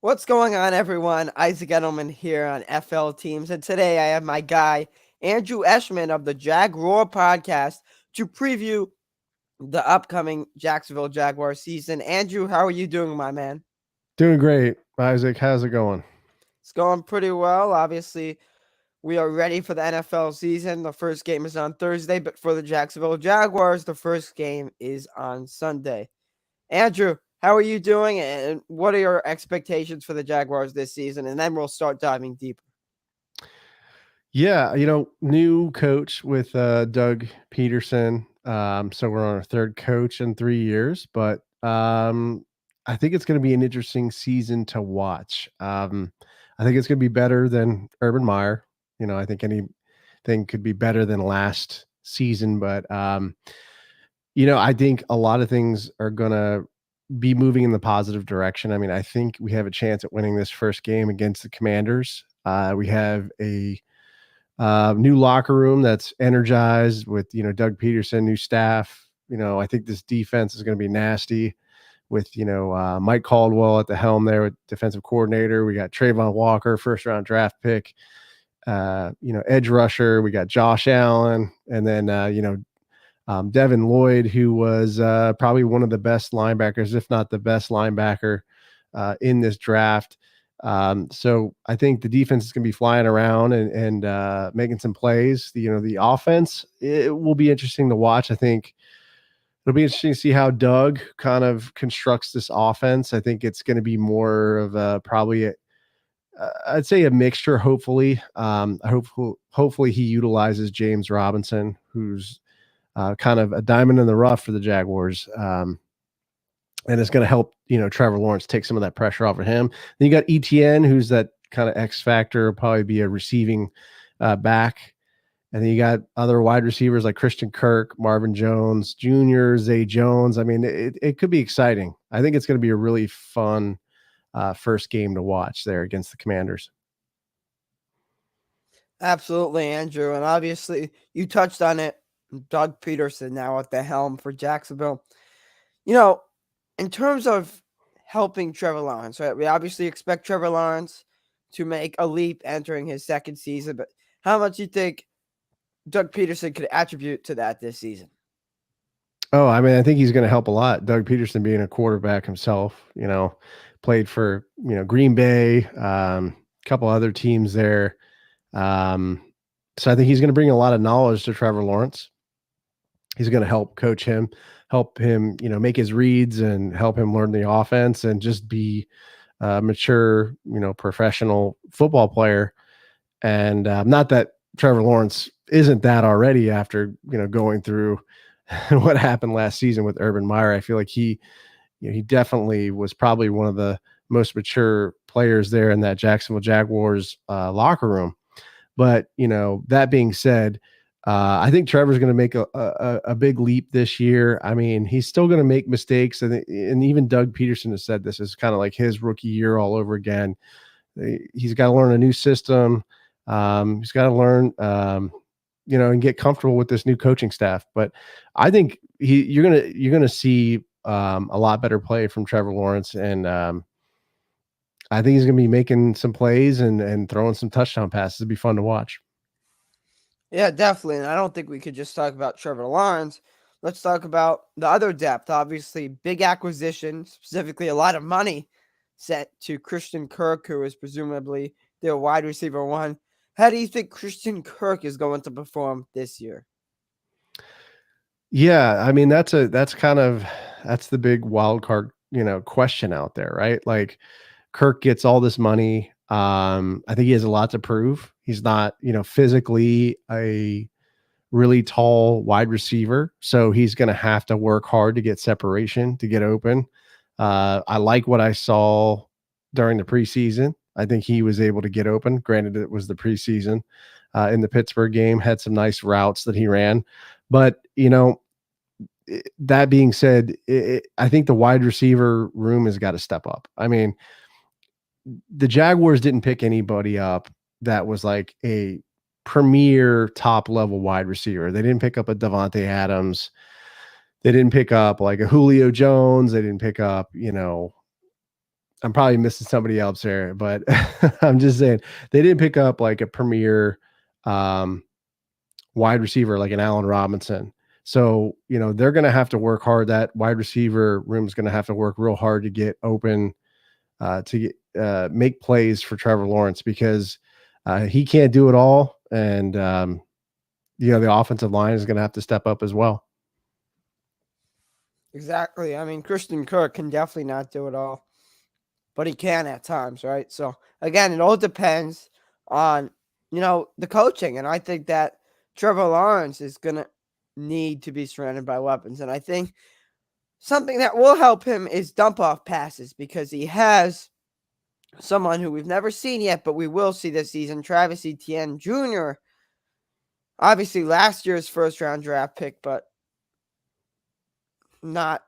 What's going on, everyone? Isaac Edelman here on FL Teams, and today I have my guy, Andrew Eshman of the Jaguar podcast to preview the upcoming Jacksonville Jaguars season. Andrew, how are you doing, my man? Doing great, Isaac. How's it going? It's going pretty well. Obviously, we are ready for the NFL season. The first game is on Thursday, but for the Jacksonville Jaguars, the first game is on Sunday. Andrew, how are you doing, and what are your expectations for the Jaguars this season? And then we'll start diving deeper. Yeah, new coach with Doug Peterson. So we're on our third coach in 3 years, but I think it's going to be an interesting season to watch. I think it's going to be better than Urban Meyer. I think anything could be better than last season, but I think a lot of things are going to be moving in the positive direction. I mean, I think we have a chance at winning this first game against the Commanders. We have a new locker room that's energized with Doug Peterson, new staff. I think this defense is going to be nasty with Mike Caldwell at the helm there with defensive coordinator. We got Trayvon Walker, first round draft pick. Edge rusher. We got Josh Allen, and then Devin Lloyd, who was probably one of the best linebackers, if not the best linebacker in this draft. So I think the defense is going to be flying around and making some plays. The offense, it will be interesting to watch. I think it'll be interesting to see how Doug kind of constructs this offense. I think it's going to be more of I'd say a mixture. Hopefully, hopefully he utilizes James Robinson, who's kind of a diamond in the rough for the Jaguars. And it's going to help, Trevor Lawrence take some of that pressure off of him. Then you got ETN, who's that kind of X factor, probably be a receiving back. And then you got other wide receivers like Christian Kirk, Marvin Jones Jr., Zay Jones. I mean, it could be exciting. I think it's going to be a really fun first game to watch there against the Commanders. Absolutely, Andrew. And obviously, you touched on it. Doug Peterson now at the helm for Jacksonville. You know, in terms of helping Trevor Lawrence, right? We obviously expect Trevor Lawrence to make a leap entering his second season, but how much do you think Doug Peterson could attribute to that this season? Oh, I mean, I think he's going to help a lot. Doug Peterson being a quarterback himself, played for, Green Bay, couple other teams there. So I think he's going to bring a lot of knowledge to Trevor Lawrence. He's going to help coach him, help him, make his reads and help him learn the offense and just be a mature, professional football player. And not that Trevor Lawrence isn't that already after, going through what happened last season with Urban Meyer. I feel like he definitely was probably one of the most mature players there in that Jacksonville Jaguars locker room. But, that being said, I think Trevor's going to make a big leap this year. I mean, he's still going to make mistakes. And even Doug Peterson has said this is kind of like his rookie year all over again. He's got to learn a new system. He's got to learn, and get comfortable with this new coaching staff. But I think you're gonna see a lot better play from Trevor Lawrence, and I think he's gonna be making some plays and throwing some touchdown passes. It'd be fun to watch. Yeah, definitely. And I don't think we could just talk about Trevor Lawrence. Let's talk about the other depth. Obviously, big acquisition, specifically a lot of money set to Christian Kirk, who is presumably their wide receiver one. How do you think Christian Kirk is going to perform this year? Yeah, I mean that's the big wild card, question out there, right? Like Kirk gets all this money. I think he has a lot to prove. He's not, physically a really tall wide receiver, so he's going to have to work hard to get separation, to get open. I like what I saw during the preseason. I think he was able to get open. Granted, it was the preseason. In the Pittsburgh game, had some nice routes that he ran, but that being said, I think the wide receiver room has got to step up. I mean, the Jaguars didn't pick anybody up that was like a premier top level wide receiver. They didn't pick up a Devontae Adams. They didn't pick up like a Julio Jones. They didn't pick up, I'm probably missing somebody else there, but I'm just saying they didn't pick up like a premier um, wide receiver like an Allen Robinson. So, they're going to have to work hard. That wide receiver room is going to have to work real hard to get open, to make plays for Trevor Lawrence because he can't do it all. And, the offensive line is going to have to step up as well. Exactly. I mean, Christian Kirk can definitely not do it all, but he can at times, right? So again, it all depends on the coaching, and I think that Trevor Lawrence is gonna need to be surrounded by weapons, and I think something that will help him is dump off passes because he has someone who we've never seen yet, but we will see this season, Travis Etienne Jr. Obviously, last year's first round draft pick, but not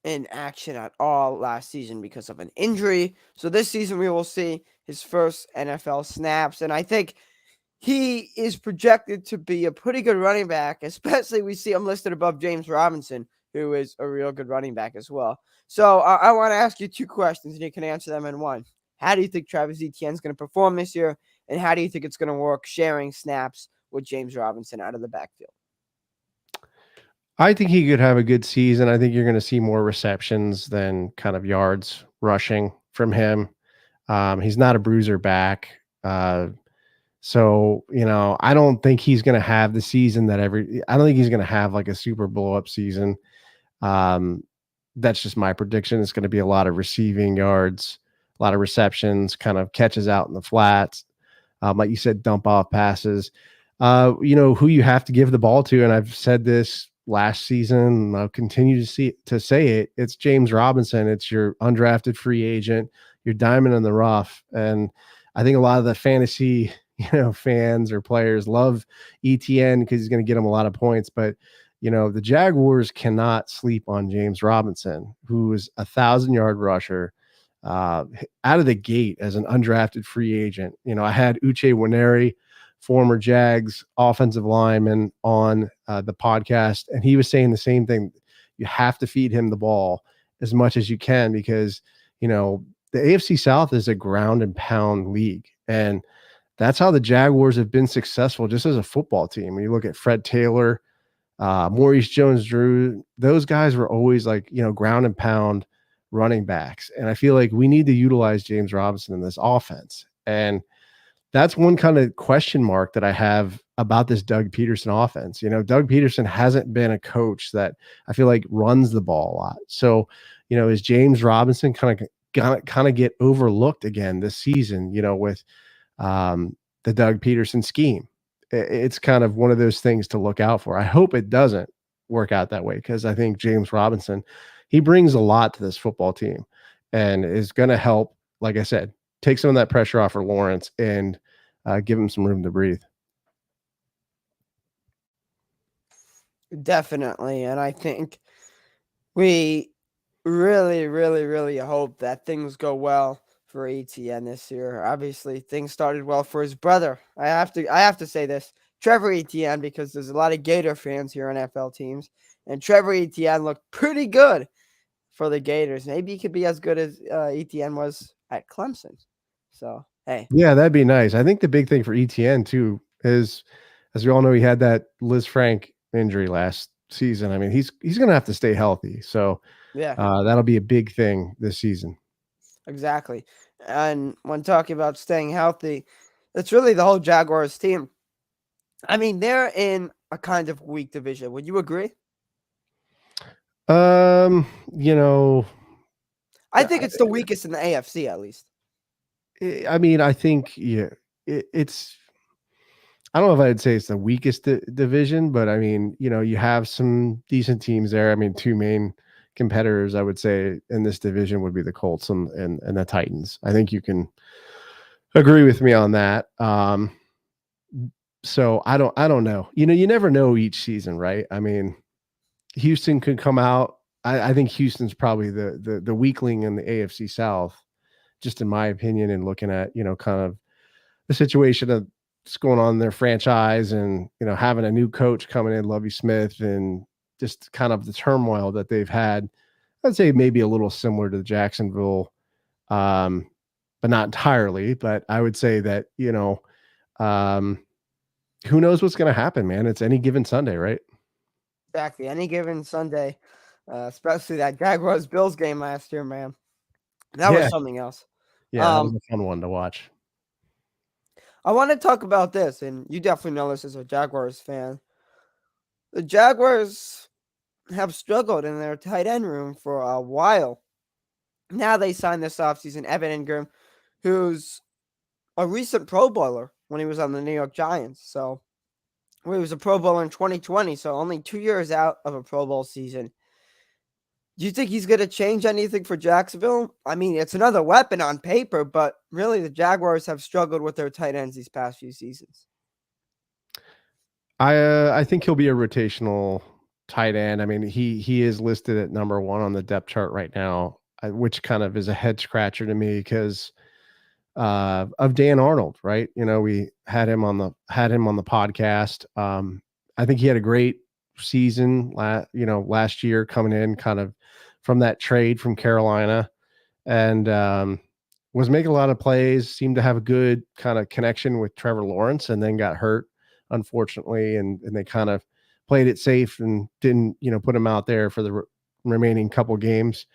in action at all last season because of an injury. So this season we will see his first NFL snaps, and I think he is projected to be a pretty good running back, especially we see him listed above James Robinson, who is a real good running back as well. So I want to ask you two questions, and you can answer them in one. How do you think Travis Etienne is going to perform this year, and how do you think it's going to work sharing snaps with James Robinson out of the backfield? I think he could have a good season. I think you're going to see more receptions than kind of yards rushing from him. He's not a bruiser back. So, I don't think he's going to have the season I don't think he's going to have like a super blow up season. That's just my prediction. It's going to be a lot of receiving yards, a lot of receptions, kind of catches out in the flats. Like you said, dump off passes. Who you have to give the ball to, and I've said this last season, and I'll continue to say it. It's James Robinson. It's your undrafted free agent, your diamond in the rough. And I think a lot of the fantasy, fans or players love ETN because he's going to get them a lot of points. But, the Jaguars cannot sleep on James Robinson, who is 1,000-yard rusher out of the gate as an undrafted free agent. I had Uche Nwaneri, former Jags offensive lineman, on the podcast, and he was saying the same thing. You have to feed him the ball as much as you can because, the AFC South is a ground and pound league. And that's how the Jaguars have been successful just as a football team. When you look at Fred Taylor, Maurice Jones-Drew, those guys were always like, ground and pound running backs. And I feel like we need to utilize James Robinson in this offense. And that's one kind of question mark that I have about this Doug Peterson offense. Doug Peterson hasn't been a coach that I feel like runs the ball a lot. So, is James Robinson kind of get overlooked again this season, with the Doug Peterson scheme? It's kind of one of those things to look out for. I hope it doesn't work out that way because I think James Robinson, he brings a lot to this football team and is going to help, like I said, take some of that pressure off for Lawrence and give him some room to breathe. Definitely. And I think we really, really, really hope that things go well for ETN this year. Obviously, things started well for his brother. I have to say this, Trevor Etienne, because there's a lot of Gator fans here on NFL teams, and Trevor Etienne looked pretty good for the Gators. Maybe he could be as good as Etienne was at Clemson. So, hey. Yeah, that'd be nice. I think the big thing for ETN too is, as we all know, he had that Liz Frank injury last season. I mean, he's going to have to stay healthy. So Yeah. That'll be a big thing this season. Exactly. And when talking about staying healthy, it's really the whole Jaguars team. I mean, they're in a kind of weak division. Would you agree? You know, I think it's the weakest in the AFC, at least. I mean, I think it's. I don't know if I'd say it's the weakest division, but I mean, you have some decent teams there. I mean, two main competitors I would say in this division would be the Colts and the Titans. I think you can agree with me on that. So I don't know. You never know each season, right? I mean, Houston could come out. I think Houston's probably the weakling in the AFC South, just in my opinion, and looking at, kind of the situation of what's going on in their franchise and, having a new coach coming in, Lovie Smith, and just kind of the turmoil that they've had. I'd say maybe a little similar to the Jacksonville but not entirely. But I would say that, um, who knows what's going to happen, man? It's any given Sunday, right? Exactly. Any given Sunday, especially that Jaguars Bills game last year, man. That was Yeah. something else. Yeah. That was Um, a fun one to watch. I want to talk about this, and you definitely know this as a Jaguars fan. The Jaguars have struggled in their tight end room for a while. Now they signed this offseason Evan Ingram, who's a recent Pro Bowler when he was on the New York Giants. So he was a Pro Bowler in 2020, so only 2 years out of a Pro Bowl season. Do you think he's going to change anything for Jacksonville? I mean, it's another weapon on paper, but really the Jaguars have struggled with their tight ends these past few seasons. I think he'll be a rotational tight end. I mean, he is listed at number 1 on the depth chart right now, which kind of is a head scratcher to me because of Dan Arnold, right? We had him on the podcast. I think he had a great season last year coming in kind of from that trade from Carolina, and was making a lot of plays, seemed to have a good kind of connection with Trevor Lawrence, and then got hurt, unfortunately, and they kind of played it safe and didn't, put him out there for the remaining couple games.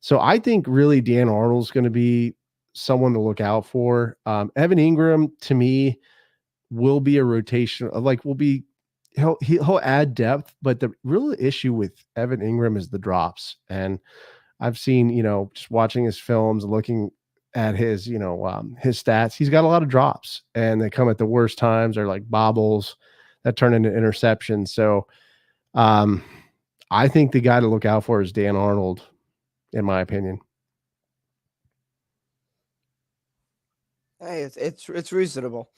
So I think really Dan Arnold's going to be someone to look out for. Evan Ingram to me will be a rotation, like will be he'll add depth, but the real issue with Evan Ingram is the drops. And I've seen, just watching his films, looking at his, his stats, he's got a lot of drops and they come at the worst times, or like bobbles that turn into interceptions. So I think the guy to look out for is Dan Arnold, in my opinion. Hey, it's reasonable.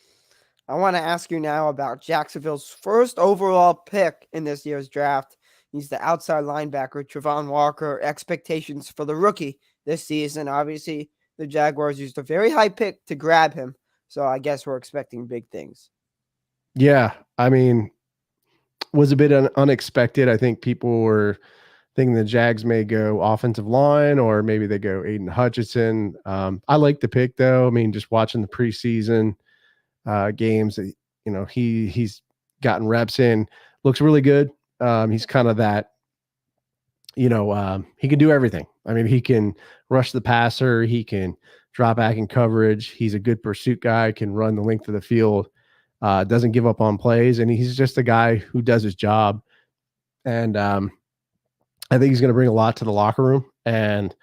I want to ask you now about Jacksonville's first overall pick in this year's draft. He's the outside linebacker, Travon Walker. Expectations for the rookie this season. Obviously, the Jaguars used a very high pick to grab him. So I guess we're expecting big things. Yeah. I mean, was a bit unexpected. I think people were thinking the Jags may go offensive line, or maybe they go Aiden Hutchinson. I like the pick though. I mean, just watching the preseason games, he's gotten reps in, looks really good. He's kind of that, he can do everything. I mean, he can rush the passer, he can drop back in coverage. He's a good pursuit guy, can run the length of the field, doesn't give up on plays, and he's just a guy who does his job. And I think he's going to bring a lot to the locker room. And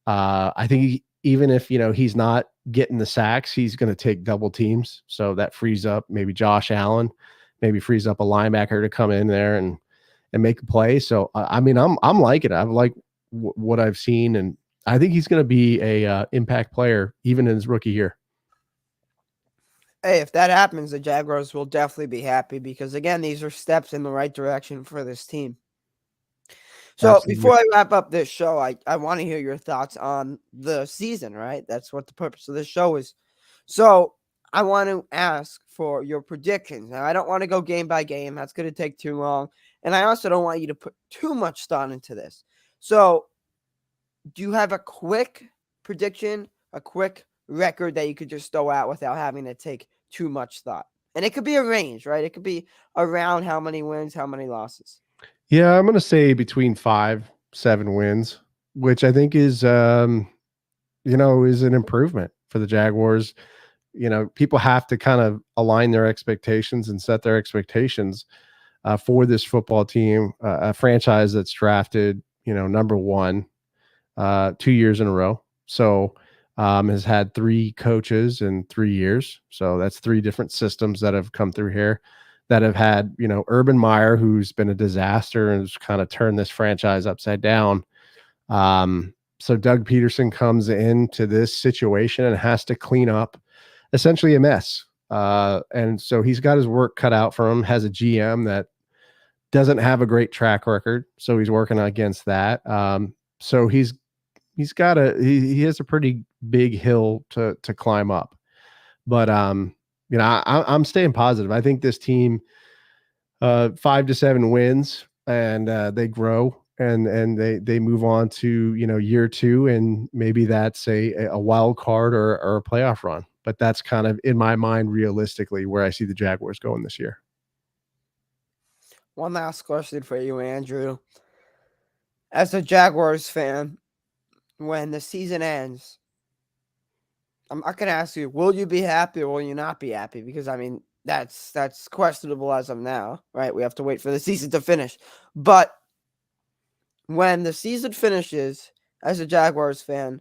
I think even if, he's not getting the sacks, he's going to take double teams. So that frees up maybe Josh Allen, maybe frees up a linebacker to come in there and make a play. So, I mean, I'm liking it. I've liked what I've seen, and I think he's going to be a impact player even in his rookie year. Hey, if that happens, the Jaguars will definitely be happy because, again, these are steps in the right direction for this team. So Absolutely. before I wrap up this show, I want to hear your thoughts on the season, right? That's what the purpose of this show is. So I want to ask for your predictions. Now, I don't want to go game by game. That's going to take too long. And I also don't want you to put too much thought into this. So do you have a quick prediction, a quick record that you could just throw out without having to take too much thought? And it could be a range, right? It could be around how many wins, how many losses. Yeah, I'm going to say between 5-7 wins, which I think is, is an improvement for the Jaguars. People have to kind of align their expectations and set their expectations for this football team, a franchise that's drafted, number 1 2 years in a row. So has had 3 coaches in 3 years. So that's 3 different systems that have come through here, that have had, Urban Meyer, who's been a disaster and has kind of turned this franchise upside down. So Doug Peterson comes into this situation and has to clean up essentially a mess. And so he's got his work cut out for him, has a GM that doesn't have a great track record. So he's working against that. So he has a pretty big hill to climb up. But I'm staying positive. I think this team 5 to 7 wins, and they grow, and they move on to, year 2, and maybe that's a wild card or a playoff run. But that's kind of, in my mind, realistically where I see the Jaguars going this year. One last question for you, Andrew. As a Jaguars fan, when the season ends, I'm not going to ask you, will you be happy or will you not be happy? Because, I mean, that's questionable as of now, right? We have to wait for the season to finish. But when the season finishes, as a Jaguars fan,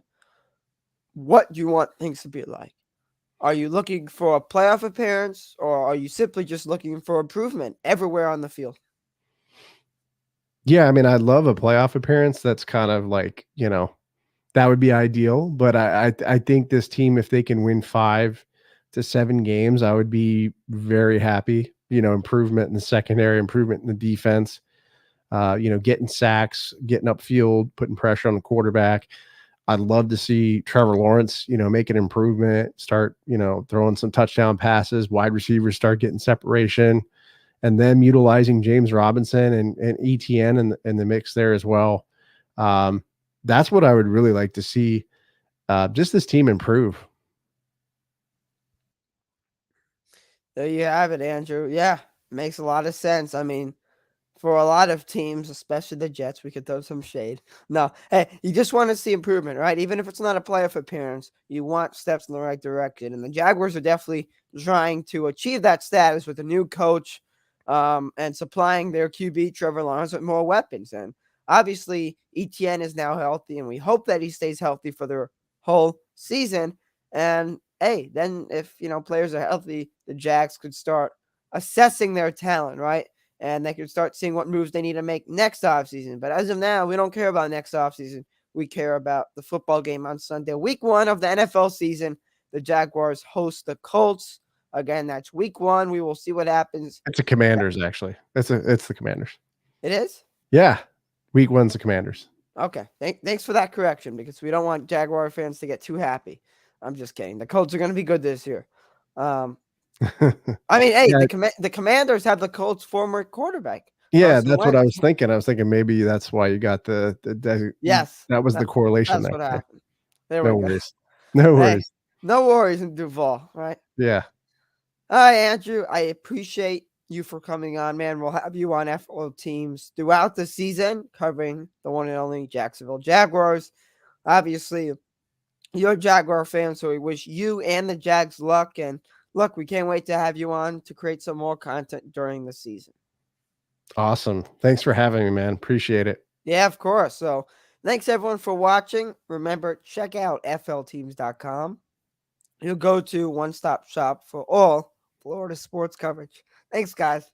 what do you want things to be like? Are you looking for a playoff appearance, or are you simply just looking for improvement everywhere on the field? Yeah, I mean, I'd love a playoff appearance. That's kind of like, that would be ideal. But I think this team, if they can win 5 to 7 games, I would be very happy. Improvement in the secondary, improvement in the defense, getting sacks, getting upfield, putting pressure on the quarterback. I'd love to see Trevor Lawrence, make an improvement, start, throwing some touchdown passes, wide receivers start getting separation, and then utilizing James Robinson and ETN in the mix there as well. That's what I would really like to see. Just this team improve. There you have it, Andrew. Yeah, makes a lot of sense. I mean, for a lot of teams, especially the Jets, we could throw some shade. No, hey, you just want to see improvement, right? Even if it's not a playoff appearance, you want steps in the right direction. And the Jaguars are definitely trying to achieve that status with a new coach, and supplying their QB, Trevor Lawrence, with more weapons. And obviously, ETN is now healthy, and we hope that he stays healthy for the whole season. And hey, then if, players are healthy, the Jags could start assessing their talent, right? And they can start seeing what moves they need to make next offseason. But as of now, we don't care about next offseason. We care about the football game on Sunday. Week 1 of the NFL season, the Jaguars host the Colts. Again, that's week 1. We will see what happens. It's the Commanders, actually. It's the Commanders. It is? Yeah. Week 1's the Commanders. Okay. Thanks for that correction, because we don't want Jaguar fans to get too happy. I'm just kidding. The Colts are going to be good this year. I mean, hey, Yeah. the Commanders have the Colts' former quarterback. Yeah, Carson that's what I Wentz. was thinking. I was thinking maybe that's why you got Yes. that was the correlation That's there. what happened. There No we go. worries. No Hey, worries. no worries in Duval, right? Yeah. All right, Andrew, I appreciate you for coming on, man. We'll have you on FO teams throughout the season, covering the one and only Jacksonville Jaguars. Obviously, you're a Jaguar fan, so we wish you and the Jags luck. And look, we can't wait to have you on to create some more content during the season. Awesome. Thanks for having me, man. Appreciate it. Yeah, of course. So thanks, everyone, for watching. Remember, check out flteams.com. You'll go to one-stop shop for all Florida sports coverage. Thanks, guys.